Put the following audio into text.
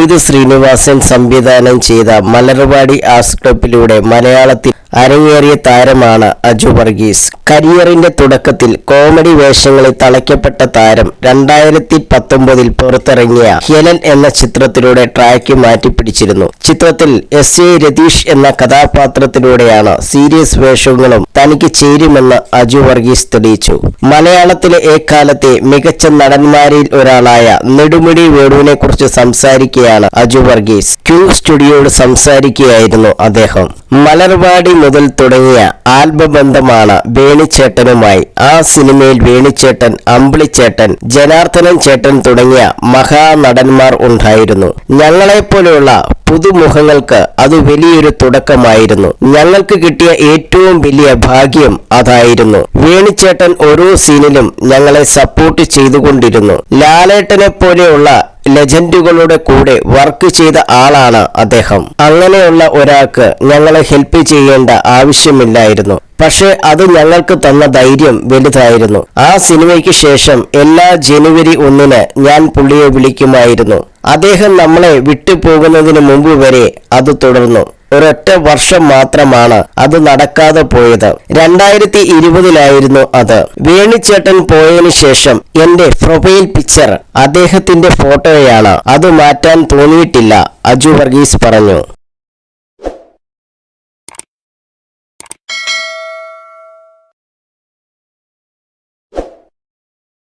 വിനീത് ശ്രീനിവാസൻ സംവിധാനം ചെയ്ത മലർവാടി ആർട്സ് ക്ലബ്ബിലൂടെ മലയാളത്തിൽ അരങ്ങേറിയ താരമാണ് അജു വർഗീസ്. കരിയറിന്റെ തുടക്കത്തിൽ കോമഡി വേഷങ്ങളിൽ തളയ്ക്കപ്പെട്ട താരം 2019 പുറത്തിറങ്ങിയ ഹെലൻ എന്ന ചിത്രത്തിലൂടെ ട്രാക്ക് മാറ്റിപ്പിടിച്ചിരുന്നു. ചിത്രത്തിൽ എസ്.എ. രതീഷ് എന്ന കഥാപാത്രത്തിലൂടെയാണ് സീരിയസ് വേഷങ്ങളും തനിക്ക് ചേരുമെന്ന് അജു വർഗീസ് തെളിയിച്ചു. മലയാളത്തിലെ എക്കാലത്തെ മികച്ച നടന്മാരിൽ ഒരാളായ നെടുമുടി വേണുവിനെ കുറിച്ച് സംസാരിക്കുകയാണ് അജു വർഗീസ്. ക്യൂ സ്റ്റുഡിയോയോട് സംസാരിക്കുകയായിരുന്നു അദ്ദേഹം. മലർവാടി മുതൽ തുടങ്ങിയ ആൽബബന്ധമാണ് വേണിച്ചേട്ടനുമായി. ആ സിനിമയിൽ വേണിച്ചേട്ടൻ, അമ്പിളിച്ചേട്ടൻ, ജനാർദ്ദനൻ ചേട്ടൻ തുടങ്ങിയ മഹാനടന്മാർ ഉണ്ടായിരുന്നു. ഞങ്ങളെപ്പോലെയുള്ള പുതുമുഖങ്ങൾക്ക് അത് വലിയൊരു തുടക്കമായിരുന്നു. ഞങ്ങൾക്ക് കിട്ടിയ ഏറ്റവും വലിയ ഭാഗ്യം അതായിരുന്നു. വേണിച്ചേട്ടൻ ഓരോ സീനിലും ഞങ്ങളെ സപ്പോർട്ട് ചെയ്തുകൊണ്ടിരുന്നു. ലാലേട്ടനെ പോലെയുള്ള ലെജൻഡുകളുടെ കൂടെ വർക്ക് ചെയ്ത ആളാണ് അദ്ദേഹം. അങ്ങനെയുള്ള ഒരാൾക്ക് ഞങ്ങളെ ഹെൽപ്പ് ചെയ്യേണ്ട ആവശ്യമില്ലായിരുന്നു. പക്ഷെ അത് ഞങ്ങൾക്ക് തന്ന ധൈര്യം വലുതായിരുന്നു. ആ സിനിമയ്ക്ക് ശേഷം എല്ലാ ജനുവരി 1 ഞാൻ പുള്ളിയെ വിളിക്കുമായിരുന്നു. അദ്ദേഹം നമ്മളെ വിട്ടുപോകുന്നതിന് മുമ്പ് വരെ അത് തുടർന്നു. ഒരൊറ്റ വർഷം മാത്രമാണ് അത് നടക്കാതെ പോയത്. 2020 അത്. വേണിച്ചേട്ടൻ പോയതിനു ശേഷം എന്റെ പ്രൊഫൈൽ പിക്ചർ അദ്ദേഹത്തിന്റെ ഫോട്ടോയാണ്. അത് മാറ്റാൻ തോന്നിയിട്ടില്ല, അജു വർഗീസ് പറഞ്ഞു.